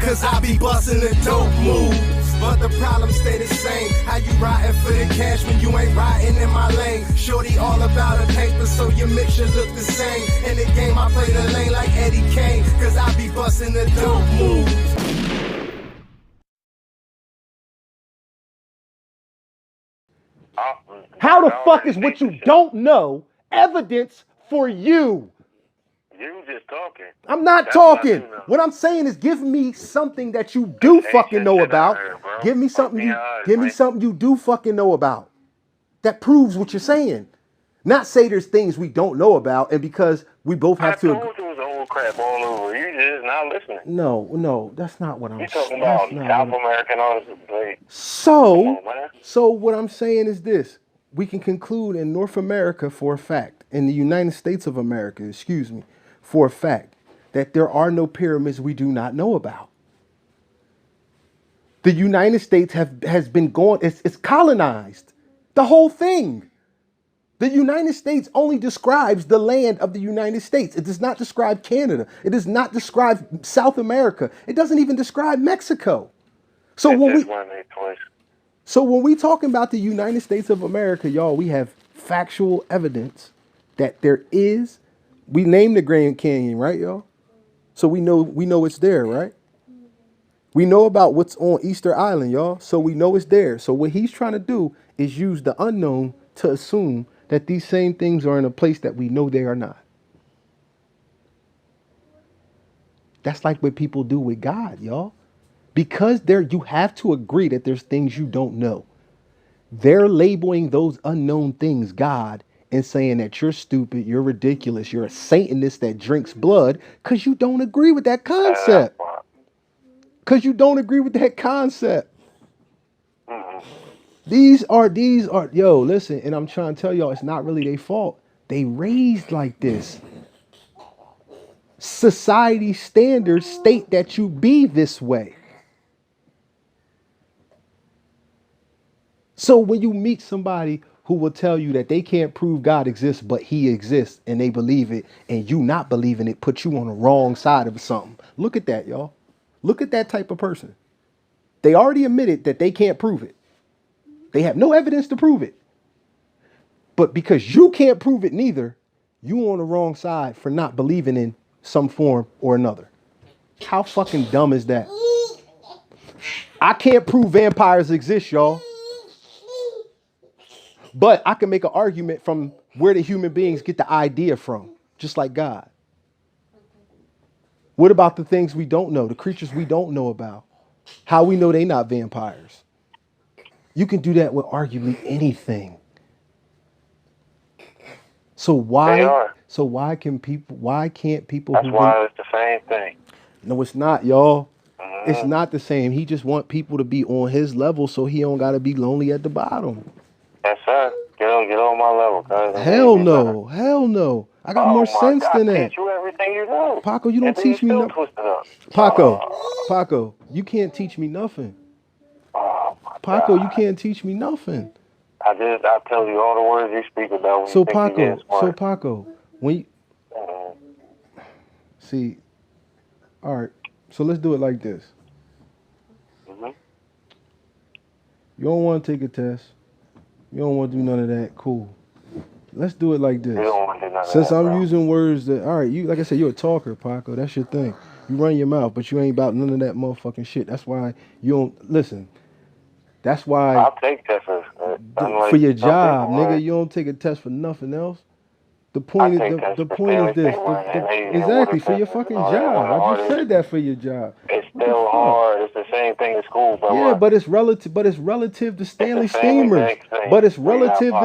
cause I be busting the dope moves. But the problem stay the same. How you riding for the cash when you ain't riding in my lane? Shorty all about a paper, so your mixture look the same. In the game, I play the lane like Eddie Kane, cause I be busting the dope moves. How the fuck is what you don't know evidence for you? You just talking. I'm not talking. What I'm saying is give me something that you do fucking know about. Give me something you do fucking know about. That proves what you're saying. Not say there's things we don't know about, and because we both have to. I told you it was old crap all over. You just not listening. No, that's not what I'm saying. You talking about South American artists? So what I'm saying is this. We can conclude in North America for a fact, in the United States of America, for a fact, that there are no pyramids we do not know about. The United States has been going, it's colonized. The whole thing. The United States only describes the land of the United States. It does not describe Canada. It does not describe South America. It doesn't even describe Mexico. So when we talking about the United States of America, y'all, we have factual evidence that there is. We named the Grand Canyon, right, y'all? So we know it's there, right? We know about what's on Easter Island, y'all. So we know it's there. So what he's trying to do is use the unknown to assume that these same things are in a place that we know they are not. That's like what people do with God, y'all. Because you have to agree that there's things you don't know. They're labeling those unknown things God and saying that you're stupid, you're ridiculous, you're a Satanist that drinks blood because you don't agree with that concept. Because you don't agree with that concept. These are, yo, listen, and I'm trying to tell y'all, it's not really their fault. They raised like this. Society standards state that you be this way. So when you meet somebody who will tell you that they can't prove God exists, but he exists, and they believe it, and you not believing it, put you on the wrong side of something. Look at that, y'all. Look at that type of person. They already admitted that they can't prove it. They have no evidence to prove it. But because you can't prove it neither, you on the wrong side for not believing in some form or another. How fucking dumb is that? I can't prove vampires exist, y'all. But I can make an argument from where the human beings get the idea from, just like God. What about the things we don't know, the creatures we don't know about? How we know they not vampires? You can do that with arguably anything. So why can't people That's why it's the same thing. No, it's not, y'all. It's not the same. He just want people to be on his level so he don't gotta be lonely at the bottom. Yes, sir. Get on my level, cuz. Hell no. I got more sense than that. I teach you everything you know. Paco, you don't teach me nothing. Paco, you can't teach me nothing. Paco, you can't teach me nothing. I tell you all the words you speak about. So Paco, when you see, all right. So let's do it like this. You don't want to take a test. You don't want to do none of that. Cool. Let's do it like this. Since I'm using words that, all right, you, like I said, you're a talker, Paco. That's your thing. You run your mouth, but you ain't about none of that motherfucking shit. That's why you don't listen. That's why I'll take tests for your job, nigga. You don't take a test for nothing else. The point is this. Exactly, for your fucking job. I just said that for your job. It's still hard. It's the same thing in school, bro. Yeah, but it's relative to Stanley Steamers. But it's relative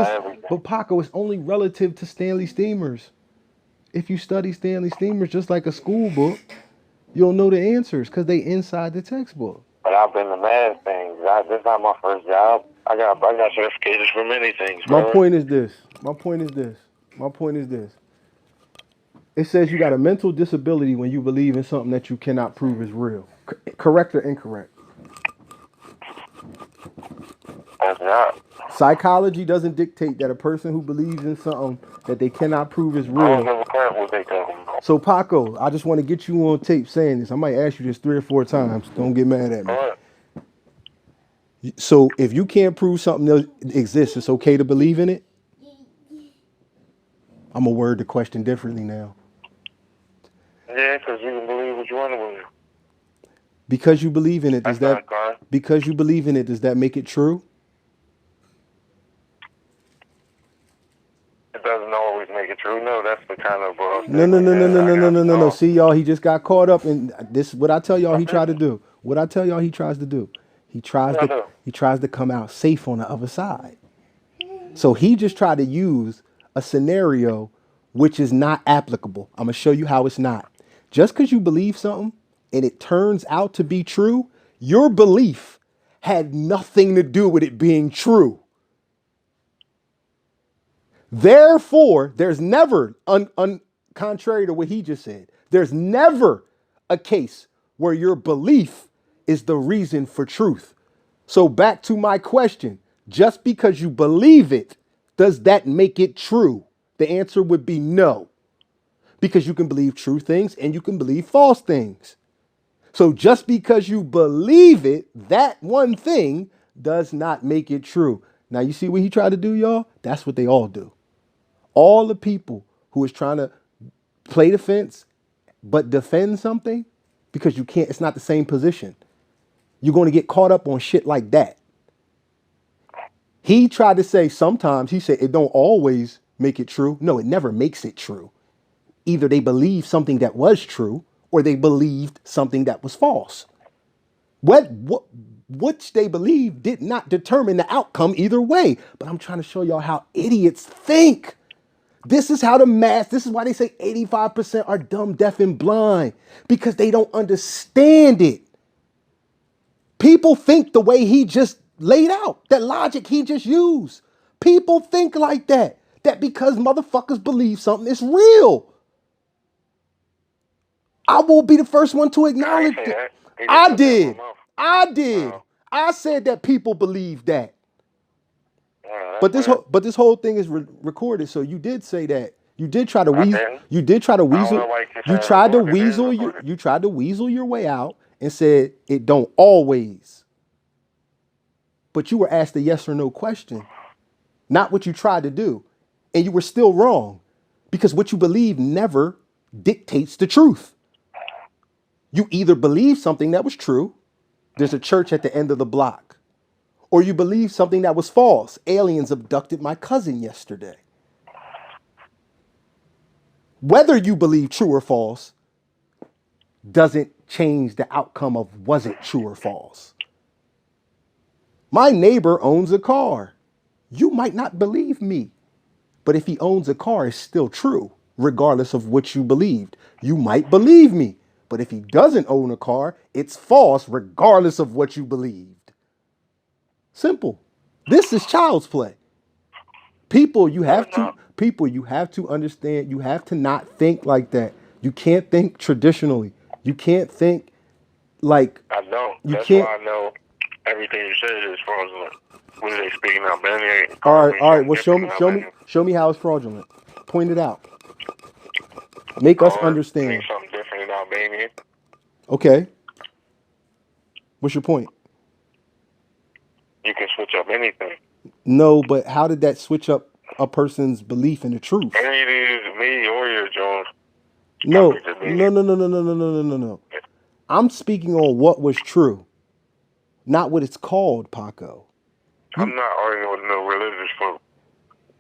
but Paco, it's only relative to Stanley Steamers. If you study Stanley Steamers just like a school book, you'll know the answers because they inside the textbook. But I've been to mad things. This is not my first job. I got certifications for many things, bro. My point is this. It says you got a mental disability when you believe in something that you cannot prove is real. Correct or incorrect? That's not. Psychology doesn't dictate that a person who believes in something that they cannot prove is I don't real. give a crap what they talking about. So Paco, I just want to get you on tape saying this. I might ask you this 3 or 4 times. Don't get mad at me. All right. So if you can't prove something else exists, it's okay to believe in it? I'm gonna word the question differently now. Yeah, because you can believe what you want to believe. Because you believe in it, does That's that not God. because you believe in it, does that make it true? It doesn't always make it true. No, that's the kind of No. See, y'all, he just got caught up in this. What I tell y'all he tried to do. What I tell y'all he tries to do. He tries to come out safe on the other side. So he just tried to use a scenario which is not applicable. I'm gonna show you how it's not. Just because you believe something and it turns out to be true, your belief had nothing to do with it being true. Therefore, there's never, contrary to what he just said, there's never a case where your belief is the reason for truth. So back to my question, just because you believe it, does that make it true? The answer would be no, because you can believe true things and you can believe false things. So just because you believe it, that one thing does not make it true. Now you see what he tried to do, y'all? That's what they all do. All the people who is trying to play the fence but defend something, because you can't, it's not the same position. You're going to get caught up on shit like that. He tried to say sometimes, he said it don't always make it true. No, it never makes it true. Either they believe something that was true or they believed something that was false. Which they believed did not determine the outcome either way. But I'm trying to show y'all how idiots think. This is how this is why they say 85% are dumb, deaf, and blind, because they don't understand it. People think the way he just laid out, that logic he just used. People think like that because motherfuckers believe something is real. I will be the first one to acknowledge that. I did. I said that people believe that. But this whole thing is recorded, so you did say that. You did try to weasel. You tried to weasel your way out and said it don't always. But you were asked a yes or no question, not what you tried to do, and you were still wrong, because what you believe never dictates the truth. You either believe something that was true, there's a church at the end of the block, or you believe something that was false. Aliens abducted my cousin yesterday. Whether you believe true or false doesn't change the outcome of was it true or false. My neighbor owns a car. You might not believe me, but if he owns a car, it's still true, regardless of what you believed. You might believe me, but if he doesn't own a car, it's false, regardless of what you believed. Simple. This is child's play. People, you have to understand, you have to not think like that. You can't think traditionally. You can't think like I don't. That's why I know everything you said is fraudulent. What are they speaking Albanian? All right. Well, show me how it's fraudulent. Point it out. Make us understand. Something different in Albanian. Okay. What's your point? You can switch up anything. No, but how did that switch up a person's belief in the truth? Either me or your Jones. No. I'm speaking on what was true, not what it's called, Paco. I'm not arguing with no religious folk.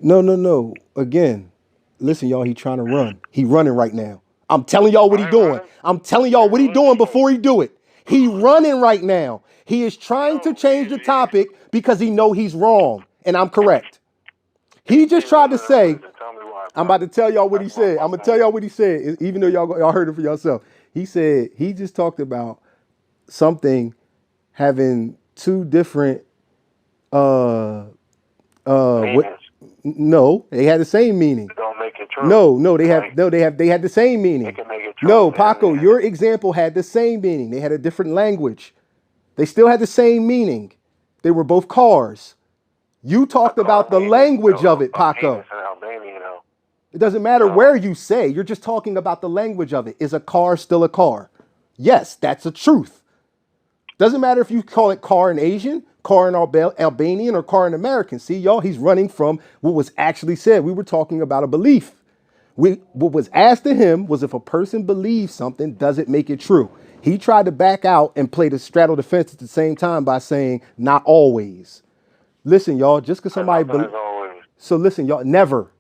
No. Again, listen, y'all, he trying to run. He running right now. I'm telling y'all what he doing. I'm telling y'all what he doing before he do it. He running right now. He is trying to change the topic because he know he's wrong and I'm correct. He just tried to say, I'm about to tell y'all what he said. I'm going to tell y'all what he said, even though y'all heard it for yourself. He said, he just talked about something having two different, no, they had the same meaning. Don't make it true. No, they had the same meaning. No, Paco, your example had the same meaning. They had a different language. They still had the same meaning. They were both cars. You talked about the language of it, Paco. Albania, though. It doesn't matter where you say. You're just talking about the language of it. Is a car still a car? Yes, that's a truth. Doesn't matter if you call it car in Asian, car in Albanian, or car in American. See, y'all, he's running from what was actually said. We were talking about a belief. What was asked to him was if a person believes something, does it make it true? He tried to back out and play the straddle defense at the same time by saying, not always. Listen, y'all, just because somebody believes. So listen, y'all, never.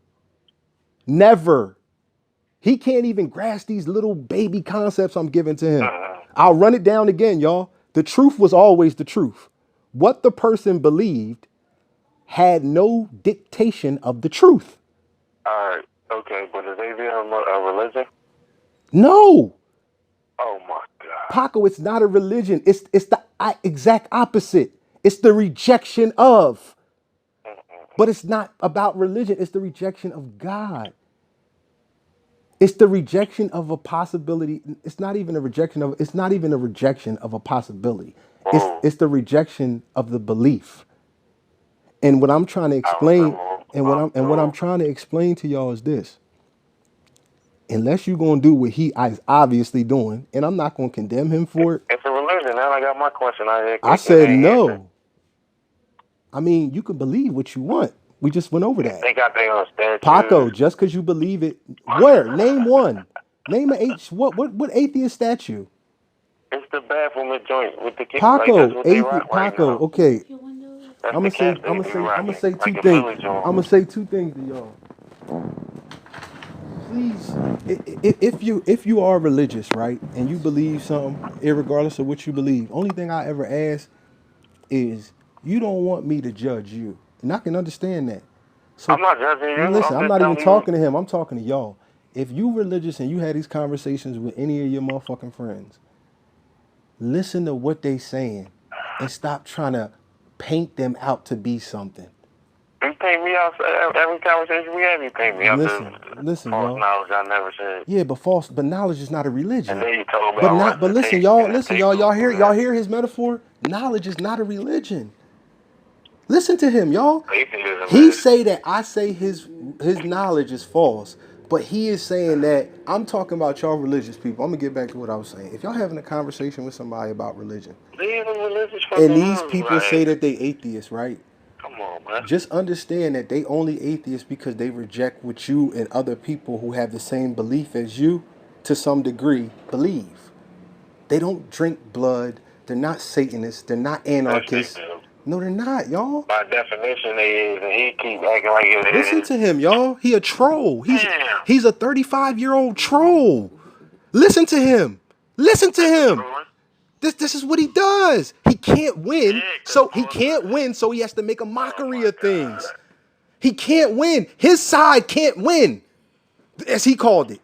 He can't even grasp these little baby concepts I'm giving to him. I'll run it down again, y'all. The truth was always the truth. What the person believed had no dictation of the truth. All right. Okay, but is they a religion? No. Oh my God. Paco, it's not a religion. It's the exact opposite. It's the rejection of. But it's not about religion. It's the rejection of God. It's the rejection of a possibility. It's not even a rejection of a possibility. It's the rejection of the belief. And what I'm trying to explain, what I'm trying to explain to y'all is this. Unless you're gonna do what he is obviously doing, and I'm not gonna condemn him for it. It's a religion. Now I got my question out here. I said no. Answer. I mean, you can believe what you want. We just went over that. They got their own statue. Paco, just because you believe it, where? Name one. Name what atheist statue? It's the bathroom joint with the kids. Paco, Paco. Okay. I'm gonna say two things. I'm gonna say two things to y'all. Please, if you are religious, right, and you believe something, irregardless of what you believe, only thing I ever ask is you don't want me to judge you, and I can understand that. So I'm not judging you. Listen, I'm not even talking to him. I'm talking to y'all. If you religious and you had these conversations with any of your motherfucking friends, listen to what they saying and stop trying to paint them out to be something. You paint me out every conversation we have. You paint me out. Listen, false y'all. Knowledge I never said. Yeah, but knowledge is not a religion. And then you told me. But listen, y'all. Y'all hear his metaphor? Knowledge is not a religion. Listen to him, y'all. He say that I say his knowledge is false, but he is saying that I'm talking about y'all religious people. I'm gonna get back to what I was saying. If y'all having a conversation with somebody about religion, and these people say that they atheists, right? Come on, man. Just understand that they only atheists because they reject what you and other people who have the same belief as you, to some degree, believe. They don't drink blood. They're not Satanists. They're not anarchists. No, they're not, y'all. By definition, they is, and he keep acting like it is. Listen to him, y'all. He a troll. He's a 35-year-old troll. Listen to him. Listen to him. This is what he does. He can't win, so he has to make a mockery of things. He can't win. His side can't win, as he called it.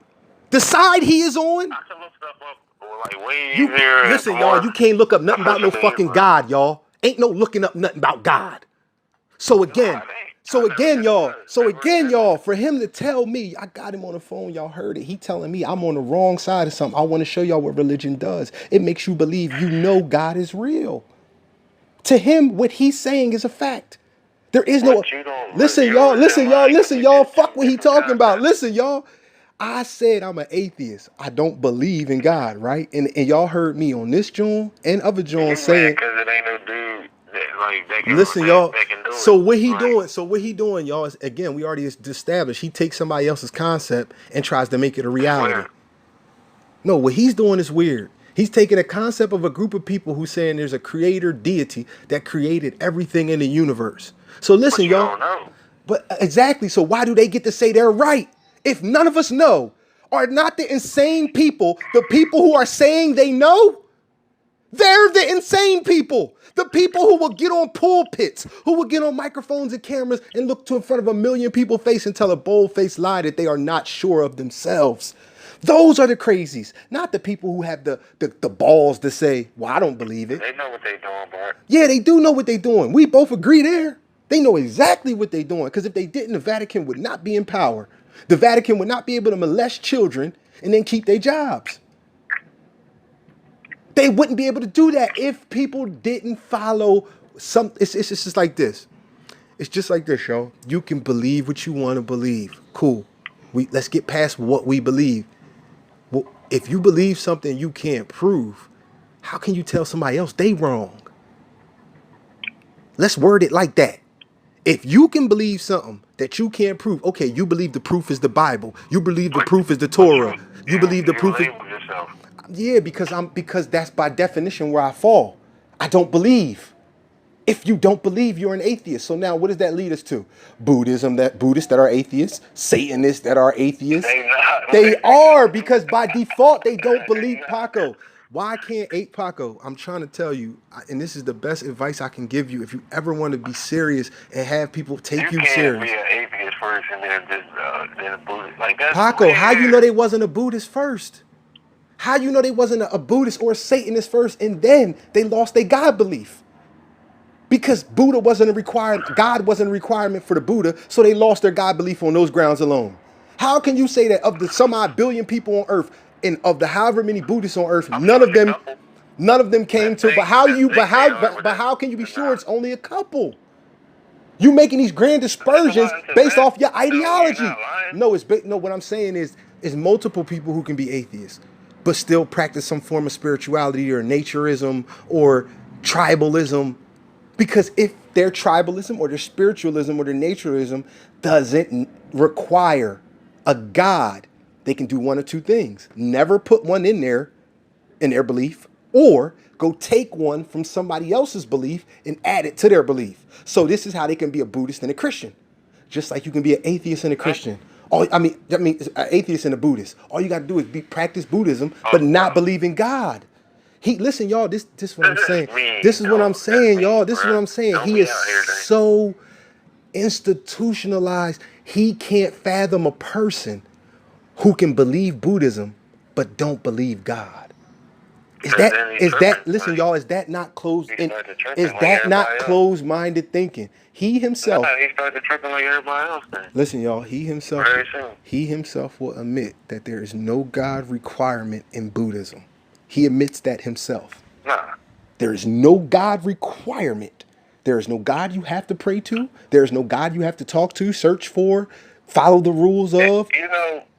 The side he is on. I can look stuff up like way easier. Listen, y'all. You can't look up nothing about no fucking God, y'all. Ain't no looking up nothing about God. So again, y'all, for him to tell me, I got him on the phone, y'all heard it. He telling me I'm on the wrong side of something. I want to show y'all what religion does. It makes you believe you know God is real. To him, what he's saying is a fact. There is no. Listen, y'all. Fuck what he talking about. Listen, y'all. I said I'm an atheist. I don't believe in God, right? And y'all heard me on this joint and other joints saying. Because it ain't no dude that listen, y'all. So what he doing, y'all, is, again, we already established, he takes somebody else's concept and tries to make it a reality. No, what he's doing is weird. He's taking a concept of a group of people who's saying there's a creator deity that created everything in the universe. So listen, y'all. But exactly. So why do they get to say they're right? If none of us know, are not the insane people the people who are saying they know? They're the insane people. The people who will get on pulpits, who will get on microphones and cameras and look to in front of 1 million people's face and tell a bold-faced lie that they are not sure of themselves. Those are the crazies, not the people who have the balls to say, well, I don't believe it. They know what they're doing, Bart. Yeah, they do know what they're doing. We both agree there. They know exactly what they're doing, because if they didn't, the Vatican would not be in power. The Vatican would not be able to molest children and then keep their jobs. They wouldn't be able to do that if people didn't follow some. It's just like this. It's just like this, yo. You can believe what you want to believe. Cool. Let's get past what we believe. Well, if you believe something you can't prove, how can you tell somebody else they wrong? Let's word it like that. If you can believe something that you can't prove, okay, you believe the proof is the Bible. You believe the proof is the Torah. You believe the proof is... yourself. Yeah, because that's by definition where I fall. I don't believe. If you don't believe, you're an atheist. So now what does that lead us to? Buddhists that are atheists, Satanists that are atheists. They are, because by default they don't believe. Paco. Why can't Paco? I'm trying to tell you, and this is the best advice I can give you if you ever want to be serious and have people take you serious. You can't be an atheist first and then then a Buddhist. Like that's Paco, weird. how you know they wasn't a Buddhist first? How you know they wasn't a Buddhist or a Satanist first, and then they lost their God belief? Because Buddha wasn't a requirement, God wasn't a requirement for the Buddha, so they lost their God belief on those grounds alone. How can you say that of the some odd billion people on earth, and of the however many Buddhists on earth, none of them came to? But how can you be sure it's only a couple? You making these grand dispersions based off your ideology. No, what I'm saying is multiple people who can be atheists, but still practice some form of spirituality or naturism or tribalism. Because if their tribalism or their spiritualism or their naturism doesn't require a God, they can do one of two things. Never put one in their belief, or go take one from somebody else's belief and add it to their belief. So this is how they can be a Buddhist and a Christian. Just like you can be an atheist and a Christian. An atheist and a Buddhist. All you got to do is practice Buddhism, but not believe in God. Listen, y'all, this is what I'm saying. This is what I'm saying, y'all. This is what I'm saying. He is so institutionalized. He can't fathom a person who can believe Buddhism but don't believe God. Listen, y'all, is that not closed-minded thinking? He himself. He started tripping like everybody else then. Listen, y'all, he himself will admit that there is no God requirement in Buddhism. He admits that himself. Nah. There is no God requirement. There is no God you have to pray to. There is no God you have to talk to, search for, follow the rules of.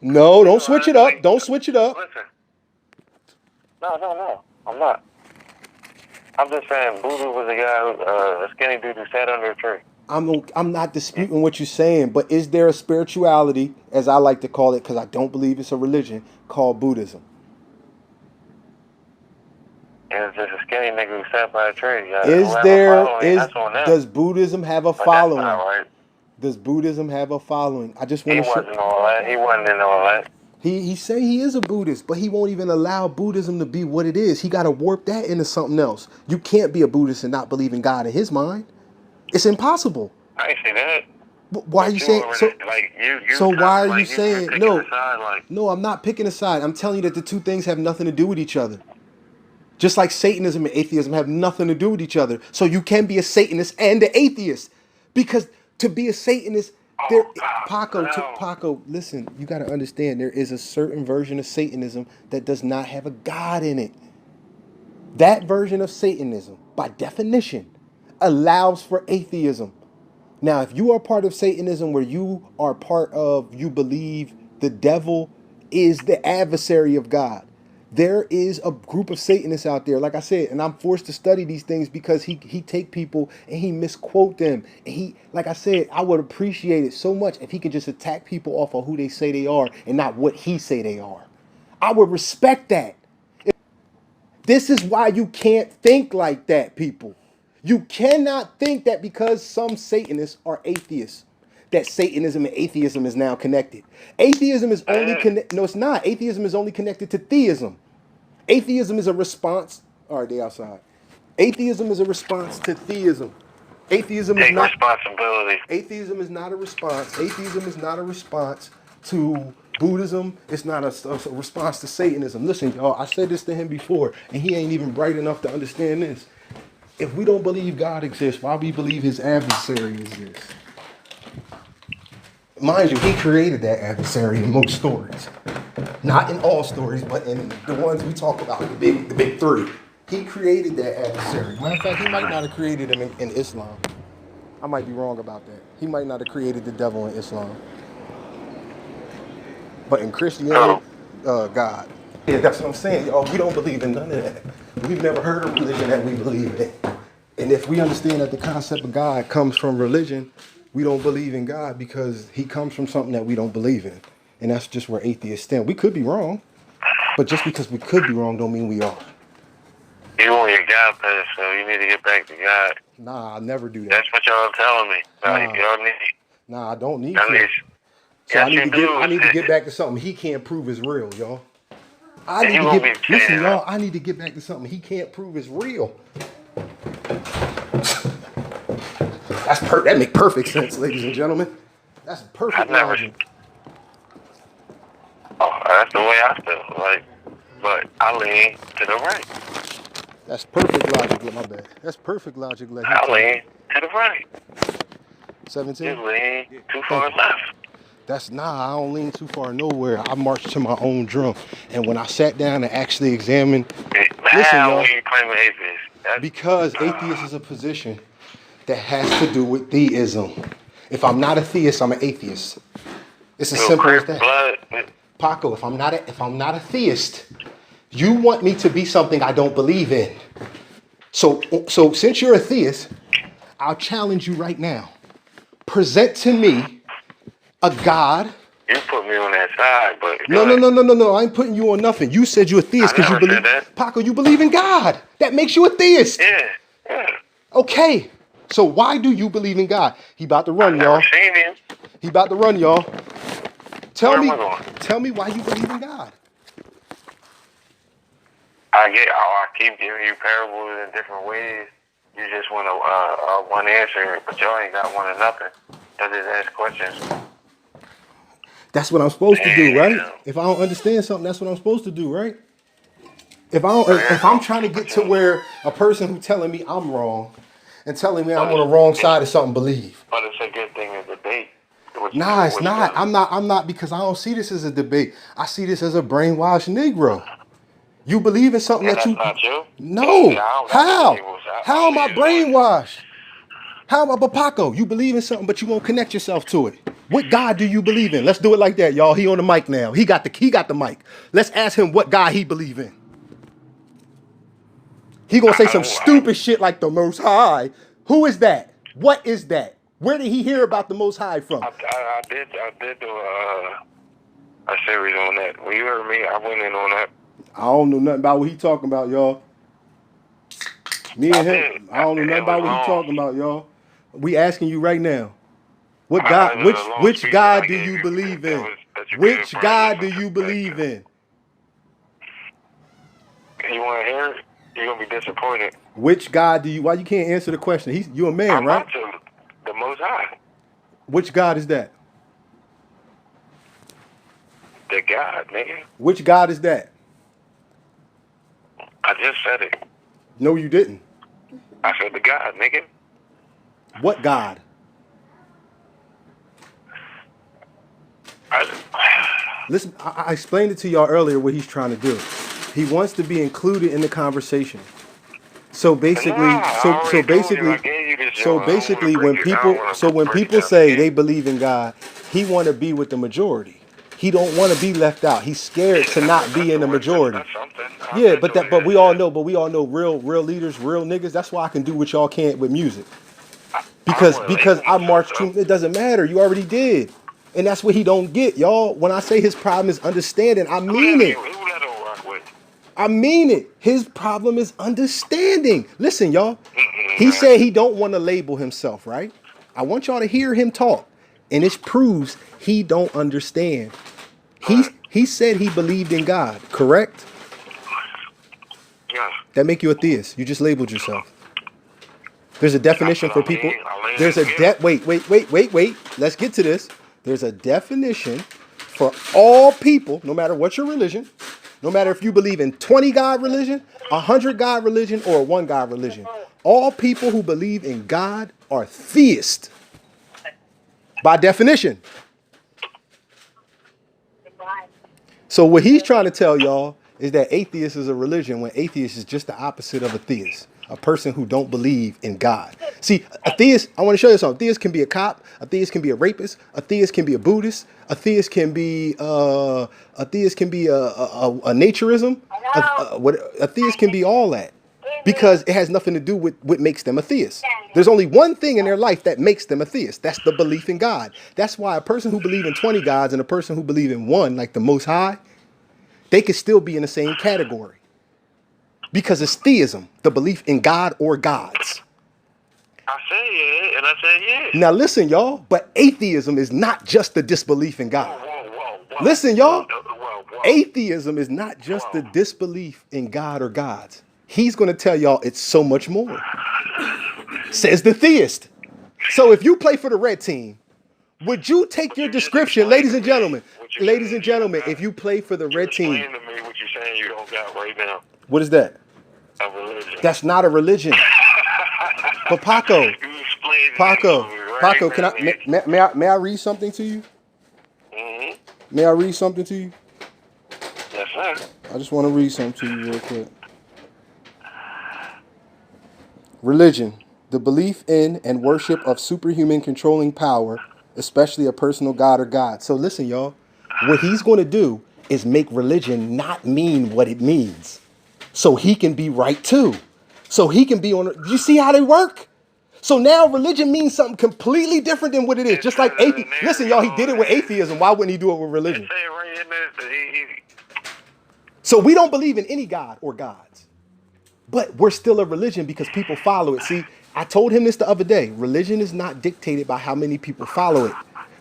No, don't switch it up. Don't switch it up. Listen. No. I'm not. I'm just saying Buddha was a guy a skinny dude who sat under a tree. I'm not disputing what you're saying, but is there a spirituality, as I like to call it, because I don't believe it's a religion, called Buddhism? It's just a skinny nigga who sat by a tree. Does Buddhism have a following? That's not right. Does Buddhism have a following? I just want to. He wasn't all that. He wasn't in all that. He say he is a Buddhist, but he won't even allow Buddhism to be what it is. He got to warp that into something else. You can't be a Buddhist and not believe in God in his mind. It's impossible. I ain't say that. Why are you saying so? So why are you saying no? Aside, no, I'm not picking a side. I'm telling you that the two things have nothing to do with each other. Just like Satanism and atheism have nothing to do with each other. So you can be a Satanist and an atheist. Because to be a Satanist, Paco, listen, you got to understand there is a certain version of Satanism that does not have a God in it. That version of Satanism, by definition, allows for atheism. Now, if you are part of Satanism where you believe the devil is the adversary of God, there is a group of Satanists out there, like I said, and I'm forced to study these things because he take people and he misquote them. And like I said, I would appreciate it so much if he could just attack people off of who they say they are and not what he say they are. I would respect that. This is why you can't think like that, people. You cannot think that because some Satanists are atheists, that Satanism and atheism is now connected. Atheism is only no, it's not. Atheism is only connected to theism. Atheism is a response. All right, they outside. Atheism is a response to theism. Atheism is not responsibility. Atheism is not a response. Atheism is not a response to Buddhism. It's not a response to Satanism. Listen, y'all, I said this to him before, and he ain't even bright enough to understand this. If we don't believe God exists, why we believe his adversary exists? Mind you, he created that adversary in most stories. Not in all stories, but in the ones we talk about, the big three. He created that adversary. Matter of fact, he might not have created him in Islam. I might be wrong about that. He might not have created the devil in Islam, but in Christianity, Oh, God. Yeah, that's what I'm saying, y'all. We don't believe in none of that. We've never heard a religion that we believe in. And if we understand that the concept of God comes from religion, we don't believe in God because he comes from something that we don't believe in. And that's just where atheists stand. We could be wrong, but just because we could be wrong don't mean we are. you on your God path, so you need to get back to God. Nah, I never do that. That's what y'all telling me. Nah. Y'all need. Nah, I don't need Y'all to. need. So Yes, I need you to do. get back to something he can't prove is real, y'all. I And need you to gonna get be listen, saying y'all. I need to get back to something he can't prove is real. That make perfect sense, ladies and gentlemen. That's perfect I never. logic. Oh, that's the way I feel. Like, but I lean to the right. That's perfect logic. My bad. That's perfect logic. Let him I talk. lean to the right. 17. You lean too Thank far you. left. That's I don't lean too far nowhere. I march to my own drum. And when I sat down and actually examined, listen, How y'all, when you claim an atheist? because atheist is a position that has to do with theism. If I'm not a theist, I'm an atheist. It's as simple as that. Blood. Paco, if I'm not a theist, you want me to be something I don't believe in. So since you're a theist, I'll challenge you right now. Present to me a God. You put me on that side, but No. I ain't putting you on nothing. You said you're a theist I because you never believe. said that. Paco, you believe in God. That makes you a theist. Yeah. Okay. So why do you believe in God? He about to I run, never y'all. seen him. He about to run, y'all. Where am I going? Tell me why you believe in God. I keep giving you parables in different ways. You just want one answer, but y'all ain't got one or nothing. I just ask questions. That's what I'm supposed to do, right? Damn. If I don't understand something, that's what I'm supposed to do, right? If I'm trying to get to where a person who's telling me I'm wrong and telling me I'm on the wrong side of something believe. But it's a good thing to debate. Nah, it's not. I'm not because I don't see this as a debate. I see this as a brainwashed Negro. You believe in something And that that's you not you? No. Yeah, I don't How? got no How am I labels. brainwashed? How about Paco? You believe in something, but you won't connect yourself to it. What God do you believe in? Let's do it like that, y'all. He on the mic now. He got the mic. Let's ask him what God he believe in. He gonna say some stupid shit like the Most High. Who is that? What is that? Where did he hear about the Most High from? I did do a series on that. When you heard me, I went in on that. I don't know nothing about what he talking about, y'all. Me and him, I don't know nothing about what he talking about, y'all. We asking you right now. What God? Which God do you believe in? Which God do you believe in? You want to hear it? You're gonna be disappointed. Which God do you? Why you can't answer the question? You a man, right? The Most High. Which God is that? The God, nigga. Which God is that? I just said it. No, you didn't. I said the God, nigga. What God? Listen, I explained it to y'all earlier what he's trying to do. He wants to be included in the conversation. So basically, when people say they believe in God, he want to be with the majority. He don't want to be left out. He's scared to not be in the majority. Yeah, but we all know real leaders, real niggas. That's why I can do what y'all can't with music. Because I marched to, it doesn't matter. You already did. And that's what he don't get, y'all. When I say his problem is understanding, I mean it. I mean it. His problem is understanding. Listen, y'all. He said he don't want to label himself, right? I want y'all to hear him talk. And it proves he don't understand. He said he believed in God, correct? Yeah. That make you a theist. You just labeled yourself. There's a definition for people. There's a wait. Let's get to this. There's a definition for all people, no matter what your religion, no matter if you believe in 20 God religion, 100 God religion, or a 1 God religion. All people who believe in God are theists. By definition. So what he's trying to tell y'all is that atheist is a religion when atheist is just the opposite of a theist. A person who don't believe in God. See, a theist, I want to show you something. A theist can be a cop. A theist can be a rapist. A theist can be a Buddhist. A theist can be a naturism. A theist can be all that because it has nothing to do with what makes them a theist. There's only one thing in their life that makes them a theist. That's the belief in God. That's why a person who believes in 20 gods and a person who believes in one, like the Most High, they could still be in the same category. Because it's theism, the belief in God or gods. I said yeah, and I said yeah. Now listen, y'all, but atheism is not just the disbelief in God. Whoa. Listen, y'all, Whoa. atheism is not just the disbelief in God or gods. He's going to tell y'all it's so much more. Says the theist. So if you play for the red team, would you take your description, ladies and gentlemen, if you play for the red team. Explain to me what you're saying you don't got right now. What is that? A religion. That's not a religion. But Paco, can may I read something to you? Mm-hmm. May I read something to you? Yes, sir. I just want to read something to you real quick. Religion, the belief in and worship of superhuman controlling power, especially a personal god or god. So listen, y'all, what he's going to do is make religion not mean what it means. So he can be right too. So he can be on. You see how they work? So now religion means something completely different than what it is. Just like atheism. Listen, y'all, he did it with atheism. Why wouldn't he do it with religion? So we don't believe in any god or gods. But we're still a religion because people follow it. See, I told him this the other day. Religion is not dictated by how many people follow it.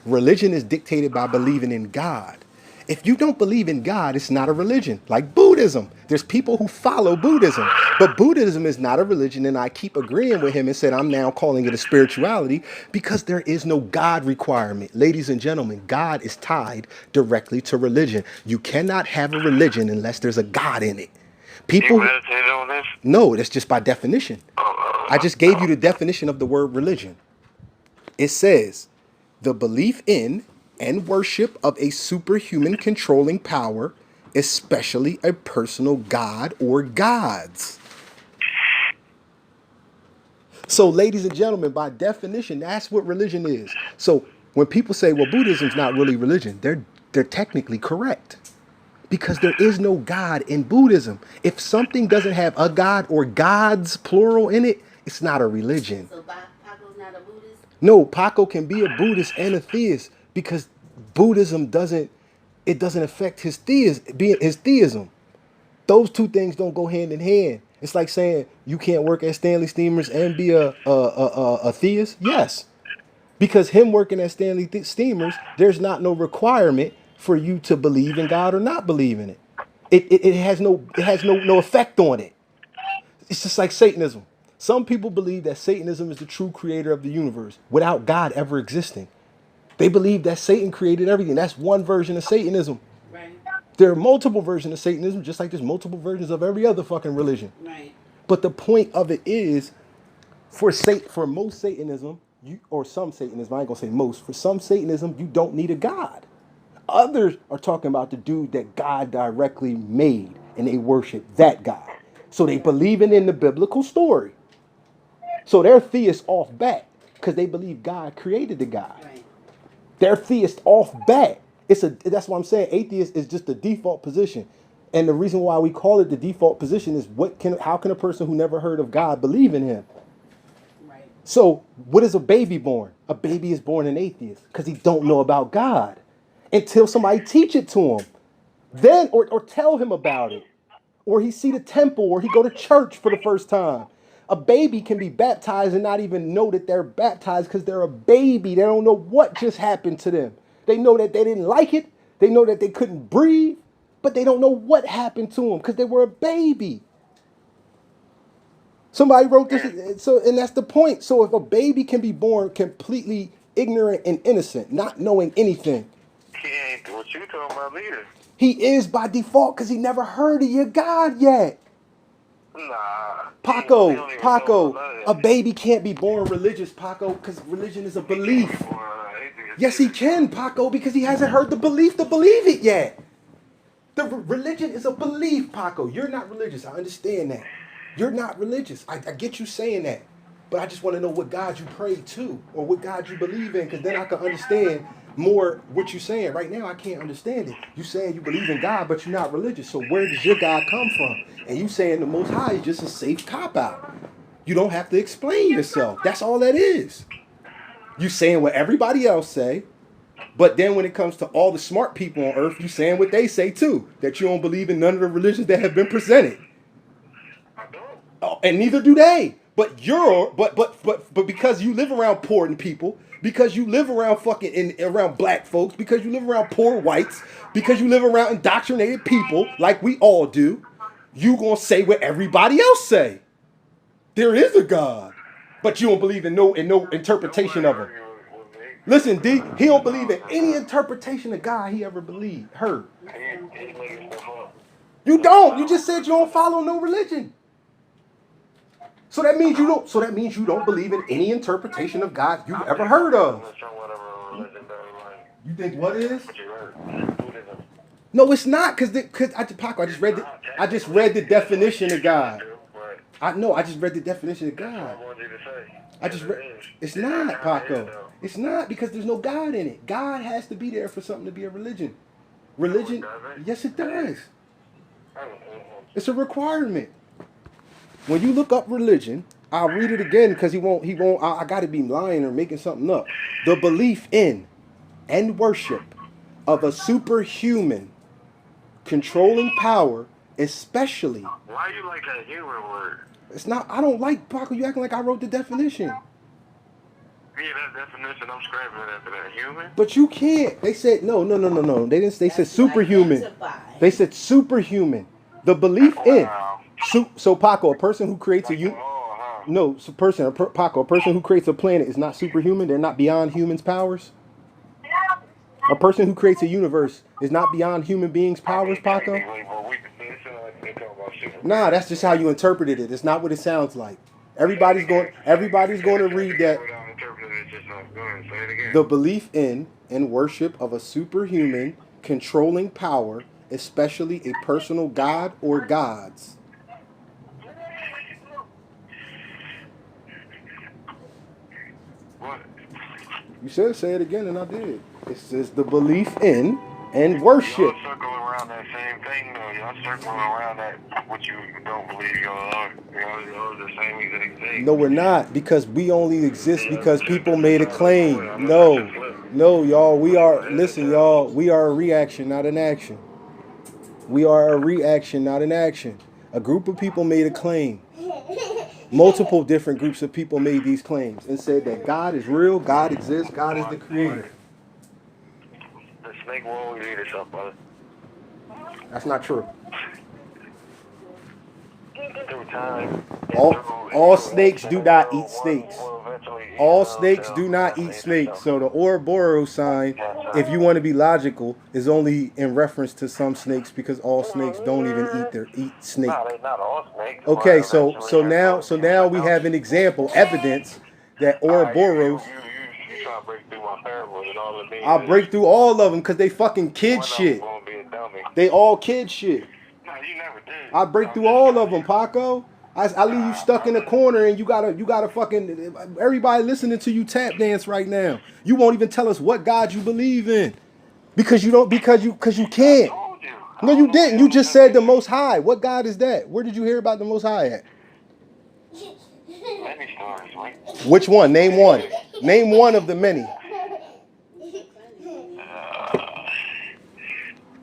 Religion is dictated by believing in God. If you don't believe in God, it's not a religion. Like Buddhism. There's people who follow Buddhism. But Buddhism is not a religion, and I keep agreeing with him and said I'm now calling it a spirituality because there is no God requirement. Ladies and gentlemen, God is tied directly to religion. You cannot have a religion unless there's a God in it. People. You meditated on this? No, that's just by definition. I just gave you the definition of the word religion. It says the belief in and worship of a superhuman controlling power, especially a personal god or gods. So, ladies and gentlemen, by definition, that's what religion is. So when people say, well, Buddhism's not really religion, they're technically correct. Because there is no God in Buddhism. If something doesn't have a God or gods, plural, in it, it's not a religion. So Paco's not a Buddhist? No, Paco can be a Buddhist and a theist because Buddhism doesn't affect his theism. Those two things don't go hand in hand. It's like saying you can't work at Stanley Steamers and be a theist. Yes, because him working at Stanley Steamers, there's not no requirement for you to believe in God or not believe in it. It has no effect on it. It's just like Satanism. Some people believe that Satanism is the true creator of the universe without God ever existing. They believe that Satan created everything. That's one version of Satanism. Right. There are multiple versions of Satanism, just like there's multiple versions of every other fucking religion. Right. But the point of it is, for most Satanism, or some Satanism, I ain't gonna say most, for some Satanism, you don't need a God. Others are talking about the dude that God directly made, and they worship that God. So they believing in the biblical story. So they're theists off bat because they believe God created the guy. Right. They're theists off bat. That's what I'm saying. Atheist is just the default position. And the reason why we call it the default position is how can a person who never heard of God believe in him? Right. So what is a baby born? A baby is born an atheist because he don't know about God until somebody teach it to him. Then, or tell him about it. Or he see the temple, or he go to church for the first time. A baby can be baptized and not even know that they're baptized because they're a baby. They don't know what just happened to them. They know that they didn't like it. They know that they couldn't breathe, but they don't know what happened to them because they were a baby. Somebody wrote this, and that's the point. So if a baby can be born completely ignorant and innocent, not knowing anything, He ain't what you talking about either. he is by default because he never heard of your God yet. Nah. Paco, a baby can't be born religious, Paco, because religion is a belief. Yes, he can, Paco, because he hasn't heard the belief to believe it yet. The religion is a belief, Paco. You're not religious. I understand that. You're not religious. I get you saying that. But I just want to know what God you pray to or what God you believe in, because then I can understand more what you're saying. Right now, I can't understand it. You saying you believe in God, but you're not religious. So where does your God come from? And you saying the Most High is just a safe cop-out. You don't have to explain yourself. That's all that is. You saying what everybody else say, but then when it comes to all the smart people on earth, you saying what they say too, that you don't believe in none of the religions that have been presented. Oh, and neither do they. But because you live around poor people, because you live around around black folks, because you live around poor whites, because you live around indoctrinated people like we all do, you gonna say what everybody else say. There is a God, but you don't believe in no interpretation of him. Listen, D, he don't believe in any interpretation of God he ever heard. You don't. You just said you don't follow no religion. So that means you don't. So that means you don't believe in any interpretation of God you've ever heard of. You think what is? No, it's not, because I just read the definition of God. I just read the definition of God. It's not, Paco. It's not, because there's no God in it. God has to be there for something to be a religion. Religion, yes, it does. It's a requirement. When you look up religion, I'll read it again because he won't, I got to be lying or making something up. The belief in and worship of a superhuman controlling power, especially. Why you like that human word? It's not, I don't like, Paco, you acting like I wrote the definition. Yeah, that definition, I'm scrapping it after that. Human? But you can't. They said, no. They didn't, they said superhuman. They said superhuman. The belief in. So Paco, a person who creates Paco, a person who creates a planet is not superhuman. They're not beyond humans' powers. A person who creates a universe is not beyond human beings' powers, Paco. Nah, that's just how you interpreted it. It's not what it sounds like. Everybody's going to read that. The belief in and worship of a superhuman controlling power, especially a personal god or gods. What? You said say it again, and I did. It says the belief in and worship. Y'all circling around that same thing, though. Y'all circling around that what you don't believe y'all are. Y'all the same exact thing. No, we're not, because we only exist because people made a claim. No, y'all. We are. Listen, y'all. We are a reaction, not an action. We are a reaction, not an action. A group of people made a claim. Multiple different groups of people made these claims and said that God is real, God exists, God is the creator. The snake won't eat itself, brother. That's not true. Through time. All snakes do not eat snakes. All snakes do not eat snakes. So the Ouroboros sign, if you want to be logical, is only in reference to some snakes, because all snakes don't even eat snake. No, they're not all snakes. Okay, so now we have an example, evidence that Ouroboros. You trying to break through my parables and all of these. I'll break through all of them because they fucking kid shit. They all kid shit. No, you never did. I break through all of them, Paco. I leave you stuck in a corner, and you gotta fucking, everybody listening to you tap dance right now. You won't even tell us what God you believe in, because you can't. No, you didn't. You just said the Most High. What God is that? Where did you hear about the Most High at? Many stories, right? Which one? Name one. Name one of the many.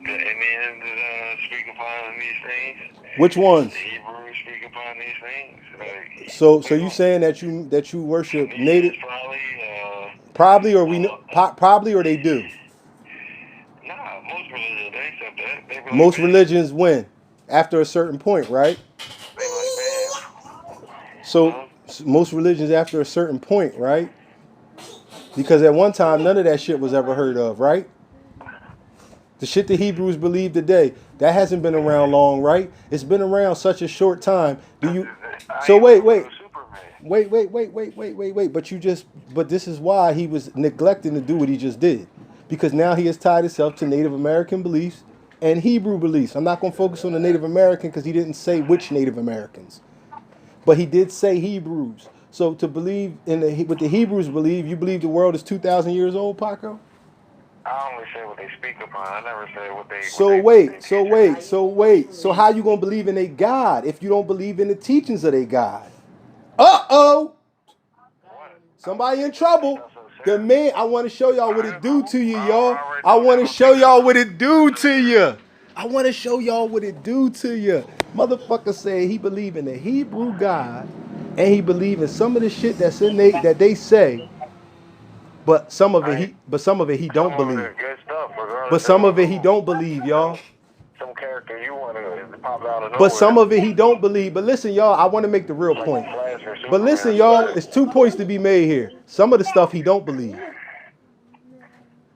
The Indians speak upon these things. Which ones? The Hebrews speak upon these things. So you saying that you worship native? Probably, or they do. Nah, most religions they accept that. They really Most religions win after a certain point, right? They like So most religions after a certain point, right? Because at one time none of that shit was ever heard of, right? The shit the Hebrews believe today, that hasn't been around long, right? It's been around such a short time. So wait. But this is why he was neglecting to do what he just did. Because now he has tied himself to Native American beliefs and Hebrew beliefs. I'm not going to focus on the Native American because he didn't say which Native Americans. But he did say Hebrews. So to believe in what the Hebrews believe, you believe the world is 2,000 years old, Paco? I only say what they speak upon. I never say what they. So how you gonna believe in a God if you don't believe in the teachings of a God? Uh-oh! Somebody in trouble. The man, I want to show y'all what it do to you, y'all. I want to show y'all what it do to you. I want to show y'all what it do to you. Motherfucker said he believe in the Hebrew God, and he believe in some of the shit that's in that they say, but some of it he don't believe. But some of it he don't believe, y'all. Some character you want to pop out of nowhere. But some of it he don't believe. But listen, y'all, I want to make the real point. But listen, y'all, it's 2 points to be made here. Some of the stuff he don't believe.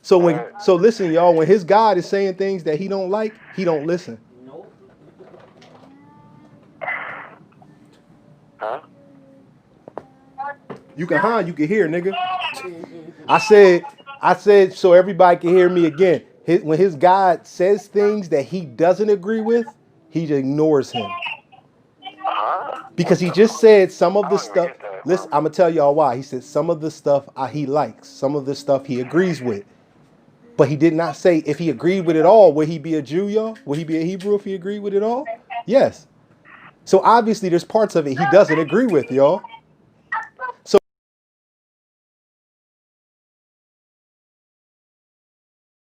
So listen, y'all, when his God is saying things that he don't like, he don't listen. Nope. Huh? You can hear, nigga. I said so everybody can hear me again. When his God says things that he doesn't agree with, he ignores him. Because he just said some of the stuff. Listen, I'm gonna tell y'all why. He said some of the stuff he likes, some of the stuff he agrees with. But he did not say if he agreed with it all, would he be a Jew, y'all? Would he be a Hebrew if he agreed with it all? Yes. So obviously there's parts of it he doesn't agree with, y'all.